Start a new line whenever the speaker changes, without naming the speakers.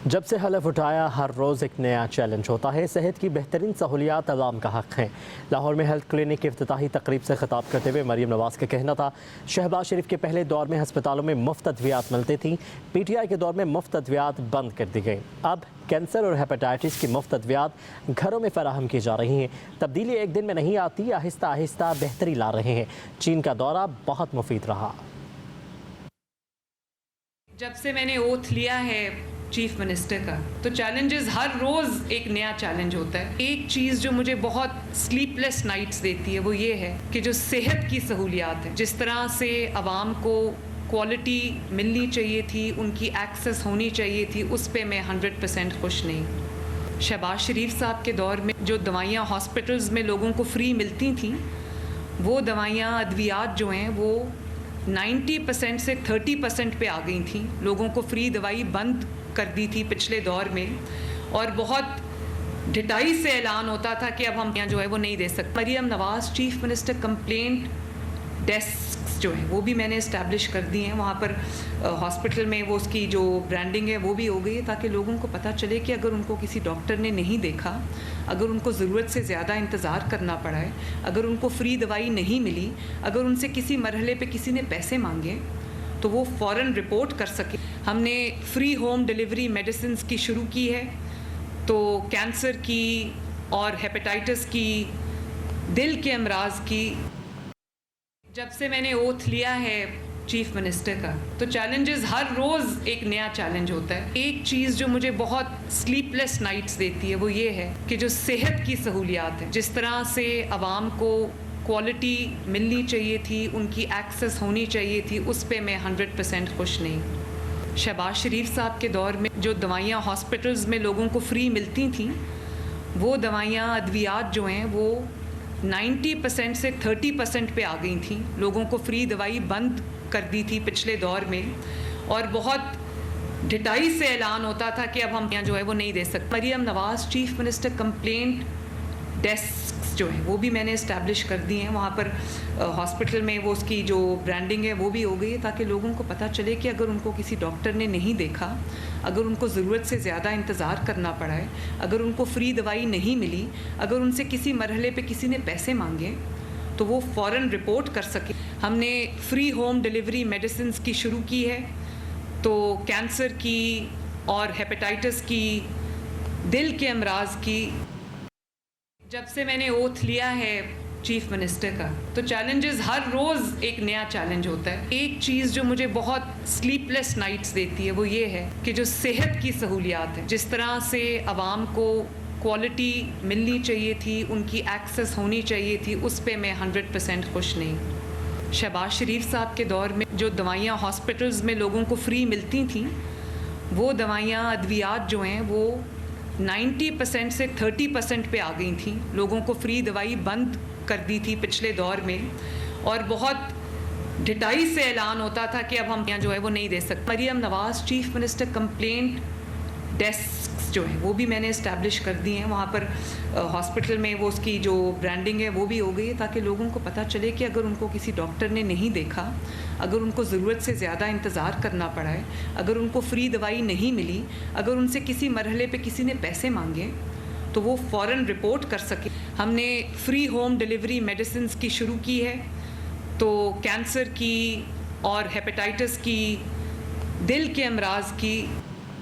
جب سے حلف اٹھایا ہر روز ایک نیا چیلنج ہوتا ہے۔ صحت کی بہترین سہولیات عوام کا حق ہیں۔ لاہور میں ہیلتھ کلینک کی افتتاحی تقریب سے خطاب کرتے ہوئے مریم نواز کا کہنا تھا، شہباز شریف کے پہلے دور میں ہسپتالوں میں مفت ادویات ملتی تھیں، پی ٹی آئی کے دور میں مفت ادویات بند کر دی گئیں۔ اب کینسر اور ہیپاٹائٹس کی مفت ادویات گھروں میں فراہم کی جا رہی ہیں۔ تبدیلی ایک دن میں نہیں آتی، آہستہ آہستہ بہتری لا رہے ہیں۔ چین کا دورہ بہت مفید رہا۔
جب سے میں نے اوتھ لیا ہے چیف منسٹر کا، تو چیلنجز ہر روز ایک نیا چیلنج ہوتا ہے۔ ایک چیز جو مجھے بہت سلیپ لیس نائٹس دیتی ہے وہ یہ ہے کہ جو صحت کی سہولیات ہیں، جس طرح سے عوام کو کوالٹی ملنی چاہیے تھی، ان کی ایکسیس ہونی چاہیے تھی، اس پہ میں 100% خوش نہیں۔ شہباز شریف صاحب کے دور میں جو دوائیاں ہاسپٹلز میں لوگوں کو فری ملتی تھیں، وہ دوائیاں ادویات جو ہیں وہ 90% سے 30% پہ آ گئی تھیں۔ لوگوں کو فری دوائی بند کر دی تھی پچھلے دور میں، اور بہت ڈٹائی سے اعلان ہوتا تھا کہ اب ہم یہاں جو ہے وہ نہیں دے سکتے۔ Maryam Nawaz chief minister complaint desks جو ہیں وہ بھی میں نے اسٹیبلش کر دی ہیں، وہاں پر ہاسپٹل میں وہ اس کی جو برانڈنگ ہے وہ بھی ہو گئی ہے، تاکہ لوگوں کو پتہ چلے کہ اگر ان کو کسی ڈاکٹر نے نہیں دیکھا، اگر ان کو ضرورت سے زیادہ انتظار کرنا پڑا ہے، اگر ان کو فری دوائی نہیں ملی، اگر ان سے کسی مرحلے پہ کسی نے پیسے مانگے تو وہ فوراً رپورٹ کر سکے۔ ہم نے فری ہوم ڈیلیوری میڈیسنز کی شروع کی ہے، تو کینسر کی اور ہیپاٹائٹس کی، دل کے امراض کی۔ جب سے میں نے اوتھ لیا ہے چیف منسٹر کا، تو چیلنجز ہر روز ایک نیا چیلنج ہوتا ہے۔ ایک چیز جو مجھے بہت سلیپ لیس نائٹس دیتی ہے وہ یہ ہے کہ جو صحت کی سہولیات ہیں، جس طرح سے عوام کو کوالٹی ملنی چاہیے تھی، ان کی ایکسیس ہونی چاہیے تھی، اس پہ میں 100% خوش نہیں۔ شہباز شریف صاحب کے دور میں جو دوائیاں ہاسپٹلز میں لوگوں کو فری ملتی تھیں، وہ دوائیاں ادویات جو ہیں وہ 90% سے 30% پہ آ گئی تھیں۔ لوگوں کو فری دوائی بند کر دی تھی پچھلے دور میں، اور بہت ڈٹائی سے اعلان ہوتا تھا کہ اب ہم یہاں جو ہے وہ نہیں دے سکتے۔ Maryam Nawaz chief minister complaint desks جو ہیں وہ بھی میں نے اسٹیبلش کر دی ہیں، وہاں پر ہاسپٹل میں وہ اس کی جو برانڈنگ ہے وہ بھی ہو گئی ہے، تاکہ لوگوں کو پتہ چلے کہ اگر ان کو کسی ڈاکٹر نے نہیں دیکھا، اگر ان کو ضرورت سے زیادہ انتظار کرنا پڑا ہے، اگر ان کو فری دوائی نہیں ملی، اگر ان سے کسی مرحلے پہ کسی نے پیسے مانگے تو وہ فوراً رپورٹ کر سکے۔ ہم نے فری ہوم ڈیلیوری میڈیسنز کی شروع کی ہے، تو کینسر کی اور ہیپاٹائٹس کی، دل کے امراض کی۔ جب سے میں نے اوتھ لیا ہے چیف منسٹر کا، تو چیلنجز ہر روز ایک نیا چیلنج ہوتا ہے۔ ایک چیز جو مجھے بہت سلیپ لیس نائٹس دیتی ہے وہ یہ ہے کہ جو صحت کی سہولیات ہیں، جس طرح سے عوام کو کوالٹی ملنی چاہیے تھی، ان کی ایکسیس ہونی چاہیے تھی، اس پہ میں 100% خوش نہیں۔ شہباز شریف صاحب کے دور میں جو دوائیاں ہاسپٹلز میں لوگوں کو فری ملتی تھیں، وہ دوائیاں ادویات جو ہیں وہ 90% سے 30% پہ آ گئی تھیں۔ لوگوں کو فری دوائی بند کر دی تھی پچھلے دور میں، اور بہت ڈٹائی سے اعلان ہوتا تھا کہ اب ہم یہاں جو ہے وہ نہیں دے سکتے۔ Maryam Nawaz chief minister complaint desks جو ہیں وہ بھی میں نے اسٹیبلش کر دی ہیں، وہاں پر ہاسپٹل میں وہ اس کی جو برانڈنگ ہے وہ بھی ہو گئی ہے، تاکہ لوگوں کو پتہ چلے کہ اگر ان کو کسی ڈاکٹر نے نہیں دیکھا، اگر ان کو ضرورت سے زیادہ انتظار کرنا پڑا ہے، اگر ان کو فری دوائی نہیں ملی، اگر ان سے کسی مرحلے پہ کسی نے پیسے مانگے تو وہ فوراً رپورٹ کر سکے۔ ہم نے فری ہوم ڈیلیوری میڈیسنز کی شروع کی ہے، تو کینسر کی اور ہیپاٹائٹس کی، دل کے امراض کی۔